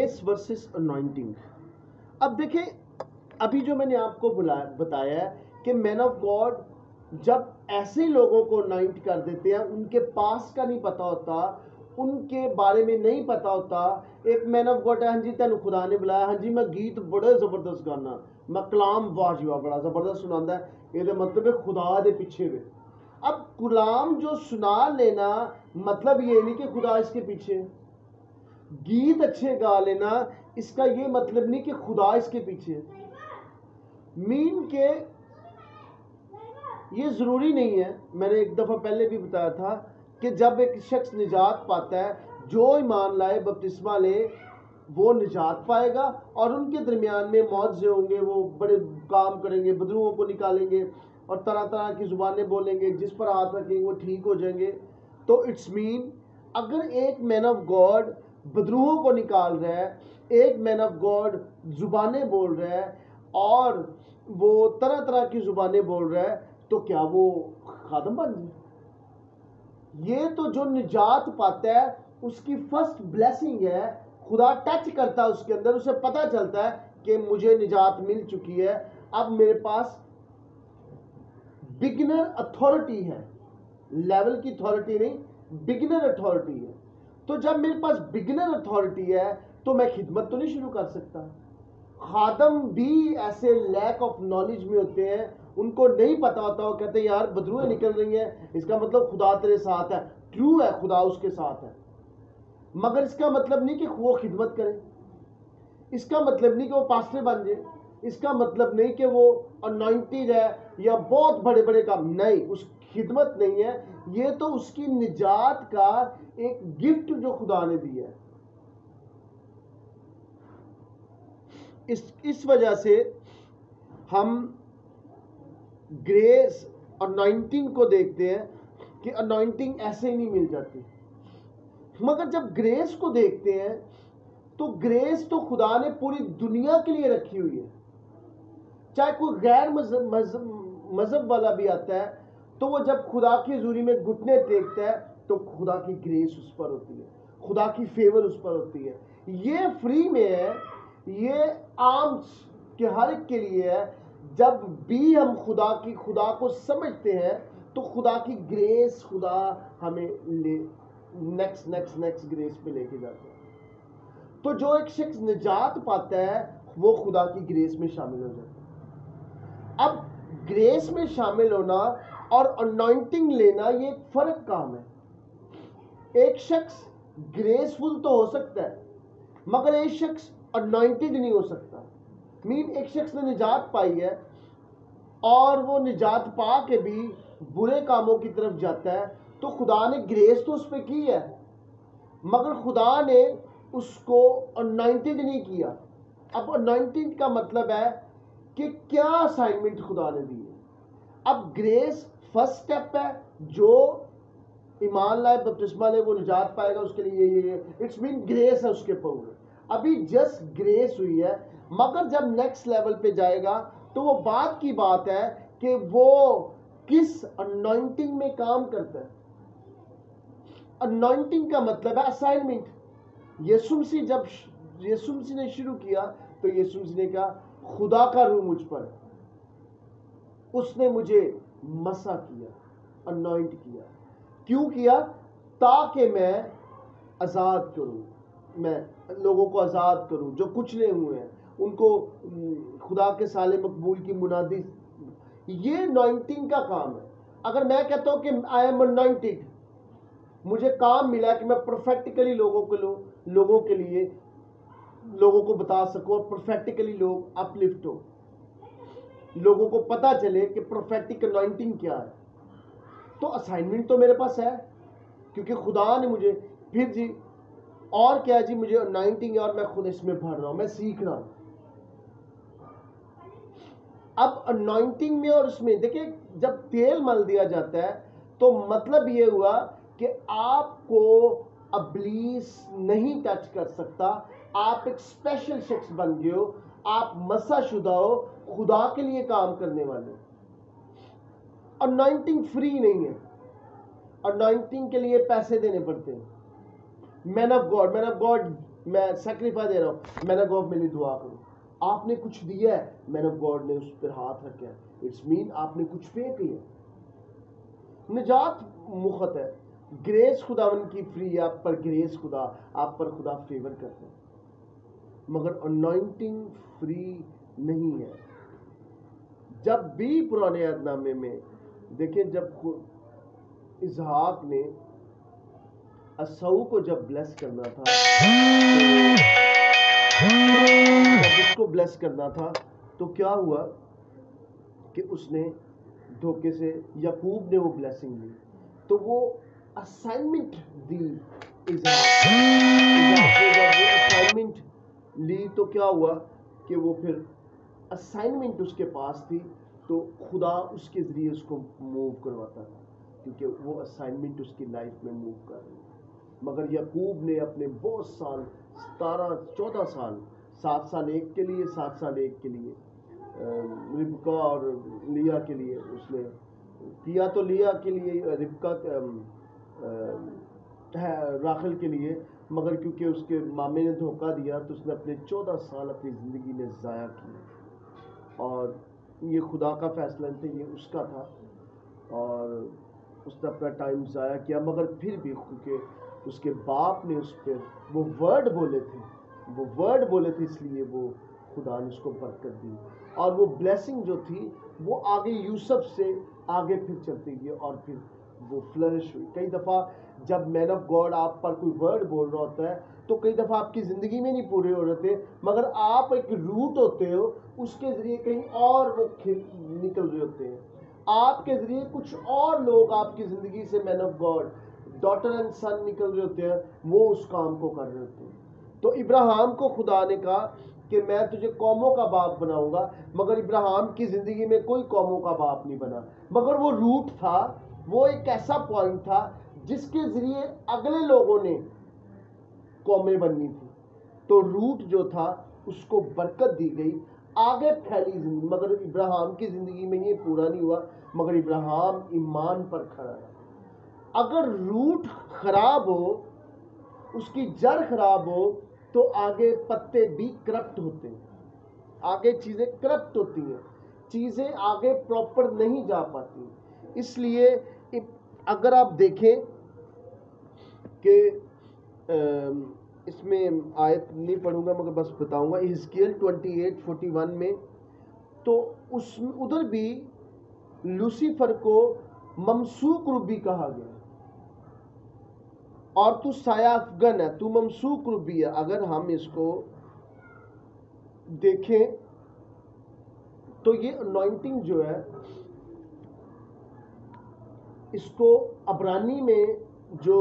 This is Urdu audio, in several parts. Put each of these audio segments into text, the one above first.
Grease versus anointing. اب دیکھیں ابھی جو میں نے آپ کو بتایا ہے کہ مین آف گاڈ جب ایسے لوگوں کو انائنٹ کر دیتے ہیں ان کے پاس کا نہیں پتا ہوتا, ان کے بارے میں نہیں پتا ہوتا. ایک مین آف گاڈ ہے, ہاں جی تینوں خدا نے بلایا, ہاں جی میں گیت بڑے زبردست گانا, میں کلام واہ جی واہ بڑا زبردست سناتا ہے, یہ مطلب ہے خدا دے پیچھے وے. اب کلام جو سنا لینا مطلب یہ نہیں کہ خدا اس کے پیچھے, گیت اچھے گا لینا اس کا یہ مطلب نہیں کہ خدا اس کے پیچھے. مین کہ یہ ضروری نہیں ہے, میں نے ایک دفعہ پہلے بھی بتایا تھا کہ جب ایک شخص نجات پاتا ہے, جو ایمان لائے بپتسمہ لے وہ نجات پائے گا, اور ان کے درمیان میں معجزے ہوں گے, وہ بڑے کام کریں گے, بدروؤں کو نکالیں گے اور طرح طرح کی زبانیں بولیں گے, جس پر ہاتھ رکھیں گے وہ ٹھیک ہو جائیں گے. تو اٹس مین اگر ایک مین آف گاڈ بدروؤں کو نکال رہا ہے, ایک مین آف گاڈ زبانیں بول رہا ہے اور وہ طرح طرح کی زبانیں بول رہا ہے, تو کیا وہ خادم بن جائے؟ یہ تو جو نجات پاتا ہے اس کی فرسٹ بلیسنگ ہے, خدا ٹچ کرتا ہے اس کے اندر, اسے پتہ چلتا ہے کہ مجھے نجات مل چکی ہے, اب میرے پاس بگنر اتھارٹی ہے, لیول کی اتھارٹی نہیں, بگنر اتھارٹی ہے. تو جب میرے پاس بگنر اتھارٹی ہے تو میں خدمت تو نہیں شروع کر سکتا. خادم بھی ایسے لیک آف نالج میں ہوتے ہیں, ان کو نہیں پتا ہوتا, وہ کہتے ہیں یار بدروئیں نکل رہی ہیں, اس کا مطلب خدا تیرے ساتھ ہے. ٹرو ہے خدا اس کے ساتھ ہے, مگر اس کا مطلب نہیں کہ وہ خدمت کرے, اس کا مطلب نہیں کہ وہ پاسٹر بن جائے, اس کا مطلب نہیں کہ وہ انوائنٹڈ ہے یا بہت بڑے بڑے کام, نہیں, اس خدمت نہیں ہے. یہ تو اس کی نجات کا ایک گفٹ جو خدا نے دیا ہے. اس وجہ سے ہم گریس انوائنٹنگ کو دیکھتے ہیں کہ انوائنٹنگ ایسے ہی نہیں مل جاتی, مگر جب گریس کو دیکھتے ہیں تو گریس تو خدا نے پوری دنیا کے لیے رکھی ہوئی ہے. چاہے کوئی غیر مذہب والا بھی آتا ہے تو وہ جب خدا کی حضوری میں گھٹنے ٹیکتا ہے تو خدا کی گریس اس پر ہوتی ہے, خدا کی فیور اس پر ہوتی ہے. یہ فری میں ہے, یہ عام کہ ہر ایک کے لیے ہے. جب بھی ہم خدا کو سمجھتے ہیں تو خدا کی گریس خدا ہمیں نیکسٹ گریس پہ لے کے جاتے ہیں. تو جو ایک شخص نجات پاتا ہے وہ خدا کی گریس میں شامل ہو جاتا ہے. اب گریس میں شامل ہونا اور انوائنٹنگ لینا یہ ایک فرق کام ہے. ایک شخص گریسفل تو ہو سکتا ہے مگر ایک شخص انوائنٹڈ نہیں ہو سکتا. مین ایک شخص نے نجات پائی ہے اور وہ نجات پا کے بھی برے کاموں کی طرف جاتا ہے تو خدا نے گریس تو اس پہ کی ہے مگر خدا نے اس کو انوائنٹڈ نہیں کیا. اب انوائنٹنگ کا مطلب ہے کہ کیا اسائنمنٹ خدا نے دی ہے. اب گریس فرسٹ سٹیپ ہے, جو ایمان لائے بپتسمہ لے وہ نجات پائے گا, اس کے لیے یہ اٹس مین گریس ہے اس کے پاؤں. ابھی جسٹ گریس ہوئی ہے, مگر جب نیکسٹ لیول پہ جائے گا تو وہ بات کی بات ہے کہ وہ کس انوائنٹنگ میں کام کرتا ہے. انوائنٹنگ کا مطلب ہے اسائنمنٹ. یسوع مسیح جب یسوع مسیح نے شروع کیا تو یسوع مسیح نے کہا خدا کا روح مجھ پر ہے, اس نے مجھے مسح کیا, انوائنٹ کیا. کیوں کیا؟ تاکہ میں آزاد کروں, میں لوگوں کو آزاد کروں جو کچلے ہوئے ہیں, ان کو خدا کے سالے مقبول کی منادی. یہ انوائنٹنگ کا کام ہے. اگر میں کہتا ہوں کہ آئی ایم انوائنٹڈ, مجھے کام ملا کہ میں پروفیٹیکلی لوگوں کے لیے لوگوں کو بتا سکوں اور پروفیٹیکلی لوگ اپ لفٹ ہو, لوگوں کو پتا چلے کہ پروفیٹک انوائنٹنگ کیا ہے. تو اسائنمنٹ تو میرے پاس ہے کیونکہ خدا نے مجھے, پھر جی اور کیا جی, مجھے انوائنٹنگ ہے اور میں خود اس میں بھر رہا ہوں, میں سیکھ رہا ہوں. اب انوائنٹنگ میں اور اس میں دیکھیں جب تیل مل دیا جاتا ہے تو مطلب یہ ہوا کہ آپ کو ابلیس نہیں ٹچ کر سکتا. آپ ایک اسپیشل شخص بن گئے ہو, آپ مسح شدہ ہو, خدا کے لیے کام کرنے والے. انوائنٹنگ فری نہیں ہے, انوائنٹنگ کے لیے پیسے دینے پڑتے ہیں. مین آف گاڈ میں سیکریفائی دے رہا ہوں، مین آف گاڈ میرے لیے دعا کرو. آپ نے کچھ دیا ہے، مین آف گاڈ نے اس پر ہاتھ رکھا ہے، اٹس مین آپ نے کچھ پے کیا. نجات مفت ہے، گریس خداون کی فری ہے آپ پر، گریس خدا آپ پر خدا فیور کرتے ہیں، مگر انوائنٹنگ فری نہیں ہے. جب بھی پرانے عہد نامے میں دیکھیں، جب اسحاق نے اسو کو جب بلیس کرنا تھا، جب اس کو بلیس کرنا تھا تو کیا ہوا کہ اس نے دھوکے سے یعقوب نے وہ بلیسنگ لی، تو وہ اسائنمنٹ دی. اسحاق نے جب وہ اسائنمنٹ لی تو کیا ہوا کہ وہ پھر اسائنمنٹ اس کے پاس تھی تو خدا اس کے ذریعے اس کو موو کرواتا تھا، کیونکہ وہ اسائنمنٹ اس کی لائف میں موو کر رہی. مگر یعقوب نے اپنے بہت سال 14 سال، 7 سال ایک کے لیے، 7 سال ایک کے لیے، ربکا اور لیا کے لیے اس نے کیا، تو لیا کے لیے، ربکا راخل کے لیے، مگر کیونکہ اس کے مامے نے دھوکہ دیا تو اس نے اپنے 14 سال اپنی زندگی میں ضائع کیے. اور یہ خدا کا فیصلہ نہیں تھا، یہ اس کا تھا، اور اس نے اپنا ٹائم ضائع کیا. مگر پھر بھی کیونکہ اس کے باپ نے اس پہ وہ ورڈ بولے تھے اس لیے وہ خدا نے اس کو برکت دی، اور وہ بلیسنگ جو تھی وہ آگے یوسف سے آگے پھر چلتی گئی اور پھر وہ فلرش ہوئی. کئی دفعہ جب مین آف گاڈ آپ پر کوئی ورڈ بول رہا ہوتا ہے تو کئی دفعہ آپ کی زندگی میں نہیں پورے ہو رہے تھے، مگر آپ ایک روٹ ہوتے ہو، اس کے ذریعے کہیں اور وہ نکل رہے ہوتے ہیں. آپ کے ذریعے کچھ اور لوگ آپ کی زندگی سے مین آف گاڈ ڈاٹر اینڈ سن نکل رہے ہوتے ہیں، وہ اس کام کو کر رہے ہوتے ہیں. تو ابراہیم کو خدا نے کہا کہ میں تجھے قوموں کا باپ بناؤں گا، مگر ابراہیم کی زندگی میں کوئی قوموں کا باپ نہیں بنا، مگر وہ روٹ تھا، وہ ایک ایسا پوائنٹ تھا جس کے ذریعے اگلے لوگوں نے قومیں بننی تھی. تو روٹ جو تھا اس کو برکت دی گئی، آگے پھیلی زندگی. مگر ابراہیم کی زندگی میں یہ پورا نہیں ہوا، مگر ابراہیم ایمان پر کھڑا ہے. اگر روٹ خراب ہو، اس کی جڑ خراب ہو، تو آگے پتے بھی کرپٹ ہوتے ہیں، آگے چیزیں کرپٹ ہوتی ہیں، چیزیں آگے پراپر نہیں جا پاتی. اس لیے اگر آپ دیکھیں کہ اس میں آیت نہیں پڑھوں گا مگر بس بتاؤں گا، حزقیل 28:41 میں تو ادھر بھی لوسیفر کو ممسوک ربی کہا گیا، اور تو سایہ افغن ہے، تو ممسوک ربی ہے. اگر ہم اس کو دیکھیں تو یہ انوائنٹنگ جو ہے، اس کو عبرانی میں جو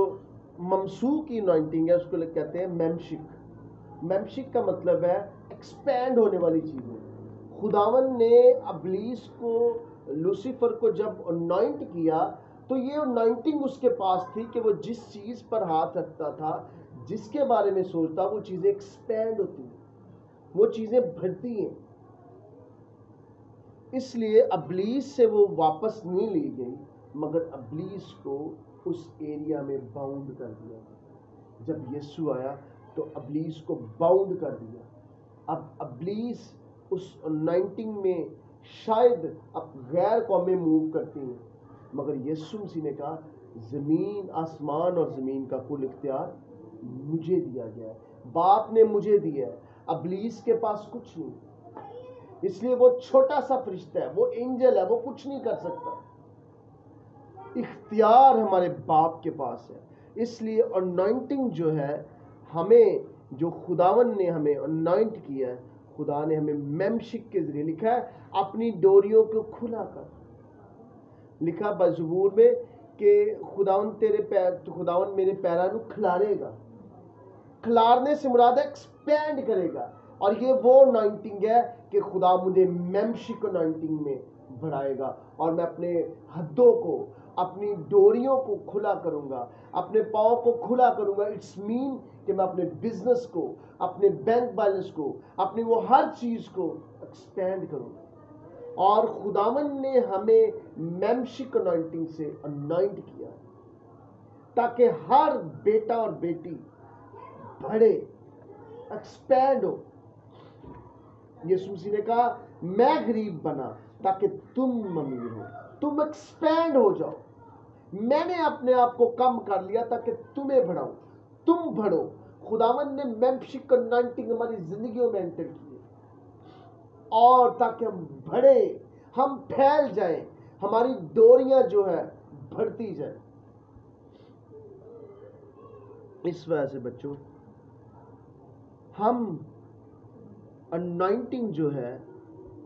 ممسوک کی انوائنٹنگ ہے اس کو کہتے ہیں میمشک. میمشک کا مطلب ہے ایکسپینڈ ہونے والی چیزیں. خداون نے ابلیس کو، لوسیفر کو جب انوائنٹ کیا تو یہ انوائنٹنگ اس کے پاس تھی کہ وہ جس چیز پر ہاتھ رکھتا تھا، جس کے بارے میں سوچتا، وہ چیزیں ایکسپینڈ ہوتی ہیں، وہ چیزیں بڑھتی ہیں. اس لیے ابلیس سے وہ واپس نہیں لی گئی، مگر ابلیس کو اس ایریا میں باؤنڈ کر دیا. جب یسوع آیا تو ابلیس کو باؤنڈ کر دیا. اب ابلیس اس انائنٹنگ میں شاید اب غیر قومیں موو کرتی ہیں، مگر یسوع مسیح نے کہا زمین، آسمان اور زمین کا کل اختیار مجھے دیا گیا ہے، باپ نے مجھے دیا ہے، ابلیس کے پاس کچھ نہیں. اس لیے وہ چھوٹا سا فرشتہ ہے، وہ اینجل ہے، وہ کچھ نہیں کر سکتا. اختیار ہمارے باپ کے پاس ہے. اس لیے انوائنٹنگ جو ہے، ہمیں جو خداون نے ہمیں انوائنٹ کیا ہے، خدا نے ہمیں میمشک کے ذریعے لکھا ہے اپنی ڈوریوں کو کھلا کر. لکھا بزبور میں کہ خداون میرے پیروں کو کھلارے گا. کھلارنے سے مراد ہے ایکسپینڈ کرے گا. اور یہ وہ انوائنٹنگ ہے کہ خدا مجھے میمشک انوائنٹنگ میں بڑھائے گا، اور میں اپنے حدوں کو، اپنی ڈوریوں کو کھلا کروں گا، اپنے پاؤں کو کھلا کروں گا. اٹس مین کہ میں اپنے بزنس کو، اپنے بینک بیلنس کو، اپنی وہ ہر چیز کو ایکسپینڈ کروں گا. اور خداون نے ہمیں میمشک انوائنٹنگ سے انوائنٹ کیا تاکہ ہر بیٹا اور بیٹی بڑھے، ایکسپینڈ ہو. یسوع مسیح نے کہا میں غریب بنا تاکہ تم امیر ہو. تم ایکسپینڈ ہو جاؤ. میں نے اپنے آپ کو کم کر لیا تاکہ تمہیں بڑھاؤ. تم بڑھو. خداوند نے ممبرشپ انوائنٹنگ ہماری زندگیوں میں انٹر کی اور تاکہ ہم بڑھے, ہم پھیل جائیں, ہماری ڈوریاں جو ہے بڑھتی جائیں. اس وجہ سے بچوں ہم انوائنٹنگ جو ہے,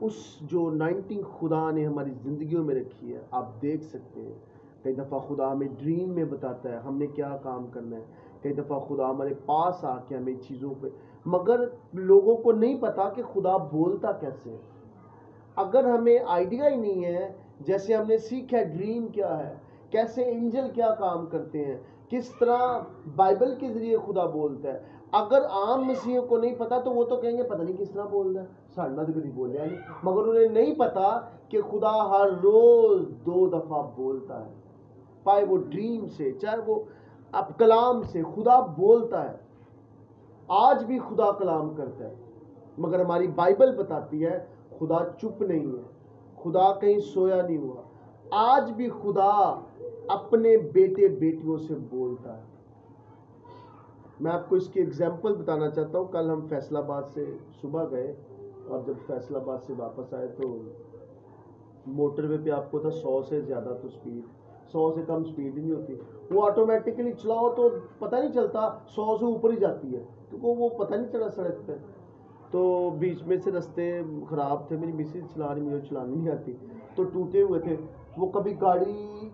اس جو انوائنٹنگ خدا نے ہماری زندگیوں میں رکھی ہے, آپ دیکھ سکتے ہیں کئی دفعہ خدا ہمیں ڈریم میں بتاتا ہے ہم نے کیا کام کرنا ہے. کئی دفعہ خدا ہمارے پاس آ کے ہمیں چیزوں پہ, مگر لوگوں کو نہیں پتا کہ خدا بولتا کیسے ہے. اگر ہمیں آئیڈیا ہی نہیں ہے, جیسے ہم نے سیکھا ڈریم کیا ہے, کیسے اینجل کیا کام کرتے ہیں, کس طرح بائبل کے ذریعے خدا بولتا ہے, اگر عام مسیحوں کو نہیں پتا تو وہ تو کہیں گے پتہ نہیں کس طرح بول رہا ہے, ساڑھنا تو کبھی بولیا نہیں. مگر انہیں نہیں پتا کہ خدا ہر روز 2 دفعہ بولتا ہے, چاہے وہ ڈریم سے, چاہے وہ اب کلام سے. خدا بولتا ہے. آج بھی خدا کلام کرتا ہے, مگر ہماری بائبل بتاتی ہے خدا چپ نہیں ہے, خدا کہیں سویا نہیں ہوا. آج بھی خدا اپنے بیٹے بیٹیوں سے بولتا ہے. میں آپ کو اس کی ایگزامپل بتانا چاہتا ہوں. کل ہم فیصل آباد سے صبح گئے اور جب فیصل آباد سے واپس آئے تو موٹر وے پہ آپ کو تھا 100 سے زیادہ تو سپیڈ, 100 سے کم سپیڈ ہی نہیں ہوتی. وہ آٹومیٹکلی چلاؤ تو پتہ نہیں چلتا 100 سے اوپر ہی جاتی ہے, کیونکہ وہ پتہ نہیں چلا سڑک پہ. تو بیچ میں سے رستے خراب تھے, میری مسز چلا رہی, مجھے چلانی نہیں آتی, تو ٹوٹے ہوئے تھے. وہ کبھی گاڑی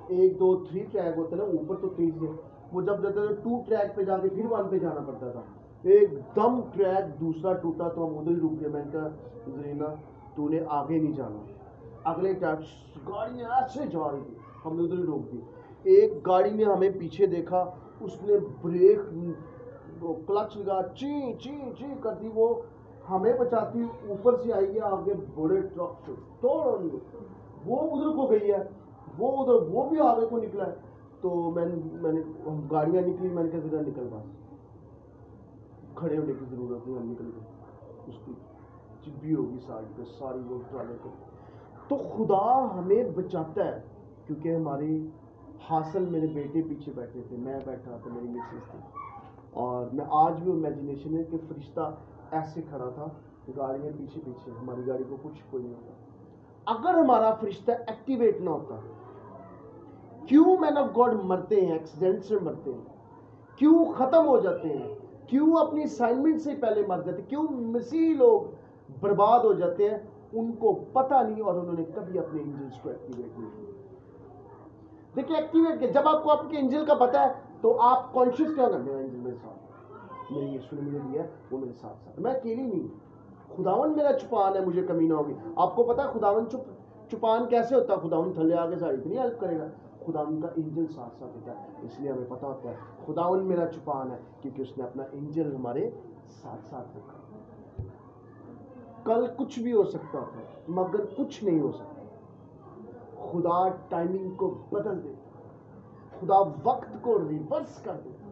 1 2 3 ٹریک ہوتے نا اوپر تو تیز ہے, وہ جب جاتے تھے 2 ٹریک پہ جا کے پھر 1 پہ جانا پڑتا تھا. ایک دم ٹریک دوسرا ٹوٹا تو ہم ادھر ہی رک گئے. میں نے کہا زرینا تو نے آگے نہیں جانا. اگلے ٹریک گاڑی ایسے جا رہی تھی, ہم نے ادھر ہی روک دی. ایک گاڑی نے ہمیں پیچھے دیکھا, اس نے بریک کلچ لگا, چی چی چی کرتی, وہ ہمیں بچاتی اوپر سے آئی ہے آگے بڑے ٹرک سے توڑ, وہ ادھر کو گئی ہے, وہ ادھر وہ بھی آگے کو نکلا ہے. تو میں نے گاڑیاں نکلی, میں نے کہا ذرا نکل, بس کھڑے ہونے کی ضرورت نہیں, ہم نکل گئے. اس کی چبی ہوگی سائڈ پہ ساری وہ ٹرالے کو. تو خدا ہمیں بچاتا ہے کیونکہ ہماری حاصل, میرے بیٹے پیچھے بیٹھے تھے, میں بیٹھا تھا, میری مسز تھی, اور میں آج بھی امیجنیشن ہے کہ فرشتہ ایسے کھڑا تھا, گاڑیاں پیچھے پیچھے, ہماری گاڑی کو کچھ کوئی نہیں ہوتا. اگر ہمارا فرشتہ ایکٹیویٹ نہ ہوتا, کیوں مین آف گاڈ مرتے ہیں, ایکسیڈنٹ سے مرتے ہیں, کیوں ختم ہو جاتے ہیں, کیوں اپنی اسائنمنٹ سے پہلے مر جاتے ہیں, کیوں مسیحی لوگ برباد ہو جاتے ہیں, ان کو پتہ نہیں اور انہوں نے کبھی اپنے انجلز کو ایکٹیویٹ نہیں کیا. دیکھیں ایکٹیویٹ کے جب آپ کو آپ کے انجل کا پتہ ہے تو آپ کانشیس کیا کرتے ہیں, انجل میرے ساتھ, میرے یسوع نے مجھے دیا ہے, وہ میرے ساتھ ساتھ, میں اکیلی نہیں, خداوند میرا چھپان ہے, مجھے کمی نہ ہوگی. آپ کو پتہ ہے خداوند چھپان کیسے ہوتا ہے, خداوند تھلے آگے ساڑی اتنی ہیلپ کرے گا, خداوند کا انجل ساتھ ساتھ ہوتا ہے. اس لیے ہمیں پتہ ہوتا ہے خداوند میرا چھپان ہے, کیونکہ اس نے اپنا انجل ہمارے ساتھ ساتھ رکھا. کل کچھ بھی ہو سکتا تھا مگر کچھ نہیں ہو سکتا. خدا ٹائمنگ کو بدل دیتا, خدا وقت کو ریورس کر دیتا.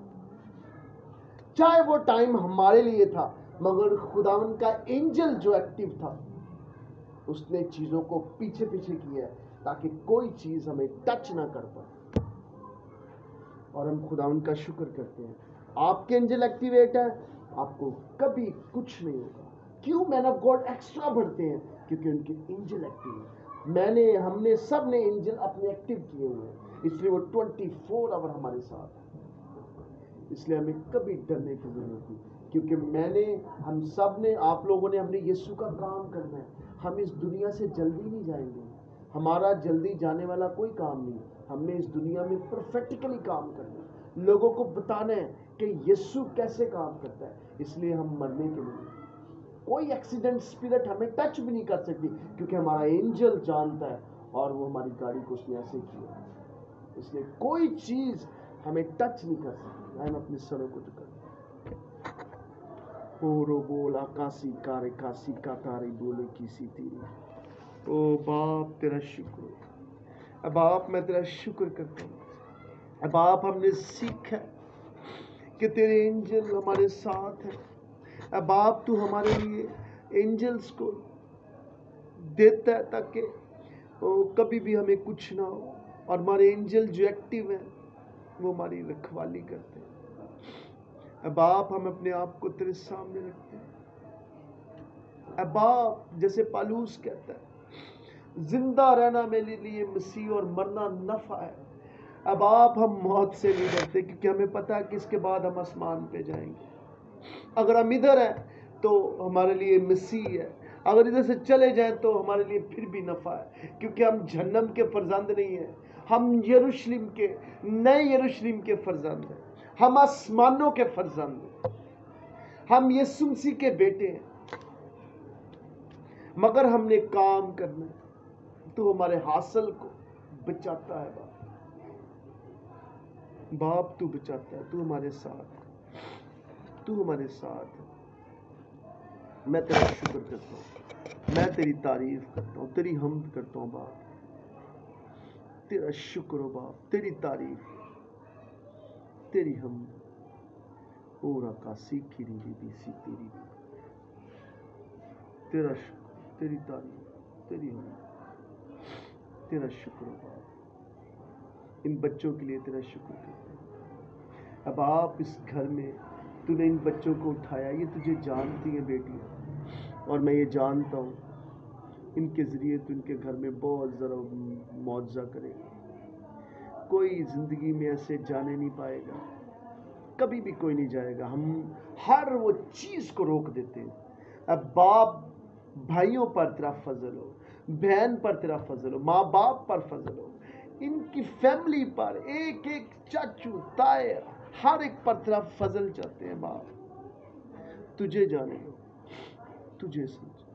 چاہے وہ ٹائم ہمارے لیے تھا, مگر خداوند کا انجل جو ایکٹیو تھا اس نے چیزوں کو پیچھے پیچھے کیا تاکہ کوئی چیز ہمیں ٹچ نہ کر پائے. اور ہم خداوند کا شکر کرتے ہیں. آپ کے انجل ایکٹیویٹ ہے, آپ کو کبھی کچھ نہیں ہوگا. کیوں مین آف گاڈ ایکسٹرا بڑھتے ہیں, کیونکہ ان کے انجل ایکٹیو ہے. ہم نے سب نے انجل اپنے ایکٹیو کیے ہوئے ہیں, اس لیے وہ 24 آور ہمارے ساتھ ہے. اس لیے ہمیں کبھی ڈرنے کی ضرورت نہیں, کیونکہ ہم سب نے, آپ لوگوں نے, ہم نے یسوع کا کام کرنا ہے. ہم اس دنیا سے جلدی نہیں جائیں گے, ہمارا جلدی جانے والا کوئی کام نہیں. ہم نے اس دنیا میں پرفیکٹلی کام کرنا ہے, لوگوں کو بتانا ہے کہ یسوع کیسے کام کرتا ہے. اس لیے ہم مرنے کے لیے, کوئی ایکسیڈنٹ اسپرٹ ہمیں ٹچ بھی نہیں کر سکتی, کیونکہ ہمارا انجل جانتا ہے اور وہ ہماری گاڑی کو اس نے ایسے کیا. اس لیے کوئی چیز ہمیں ٹچ نہیں کر سکتی. ہم اپنے سروں کو جھکا اورو بولا کاسی کارے کاسی کا تاری بولے کسی تیری. او باپ تیرا شکر, اے باپ میں تیرا شکر کرتا ہوں. اے باپ ہم نے سیکھا کہ تیرے انجل ہمارے ساتھ ہیں, اے باپ تو ہمارے لیے اینجلز کو دیتا ہے تاکہ کبھی بھی ہمیں کچھ نہ ہو، اور ہمارے اینجل جو ایکٹیو ہیں وہ ہماری رکھوالی کرتے ہیں۔ اے باپ ہم اپنے آپ کو تیرے سامنے رکھتے ہیں۔ اے باپ جیسے پالوس کہتا ہے زندہ رہنا میرے لیے مسیح اور مرنا نفع ہے۔ اے باپ ہم موت سے نہیں ڈرتے کیونکہ ہمیں پتا ہے کہ اس کے بعد ہم آسمان پہ جائیں گے۔ اگر ہم ادھر ہیں تو ہمارے لیے مسیح ہے، اگر ادھر سے چلے جائیں تو ہمارے لیے پھر بھی نفع ہے، کیونکہ ہم جہنم کے فرزند نہیں ہیں، ہم یروشلم کے نئے یروشلم کے فرزند ہیں، ہم آسمانوں کے فرزند ہیں، ہم یسوع مسیح کے بیٹے ہیں۔ مگر ہم نے کام کرنا ہے تو ہمارے حاصل کو بچاتا ہے باپ تو بچاتا ہے، تو ہمارے ساتھ ہے، تو ہمارے ساتھ ہے۔ میں تیرا شکر کرتا ہوں، میں تیری تعریف کرتا ہوں، تیری حمد کرتا ہوں باپ، تیرا شکر ہو باپ، تیری تعریف، تیری حمد، اور آکاسی کی ریلی بھی سی تیری، تیرا شکر، تیری تعریف، تیری حمد، تیرا شکر ہو باپ۔ ان بچوں کے لیے تیرا شکر کرتا ہوں۔ اب آپ اس گھر میں تو نے ان بچوں کو اٹھایا، یہ تجھے جانتی ہیں بیٹی، اور میں یہ جانتا ہوں ان کے ذریعے تو ان کے گھر میں بہت ذرا معجزہ کرے گا۔ کوئی زندگی میں ایسے جانے نہیں پائے گا، کبھی بھی کوئی نہیں جائے گا۔ ہم ہر وہ چیز کو روک دیتے ہیں۔ اب باپ بھائیوں پر تیرا فضل ہو، بہن پر تیرا فضل ہو، ماں باپ پر فضل ہو، ان کی فیملی پر، ایک ایک چاچو تائے ہر ایک پر تیرا فضل چاہتے ہیں باپ۔ تجھے جانے دو، تجھے سمجھے،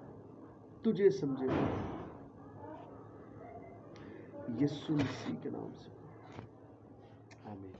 تجھے سمجھے یسوع مسیح کے نام سے، آمین۔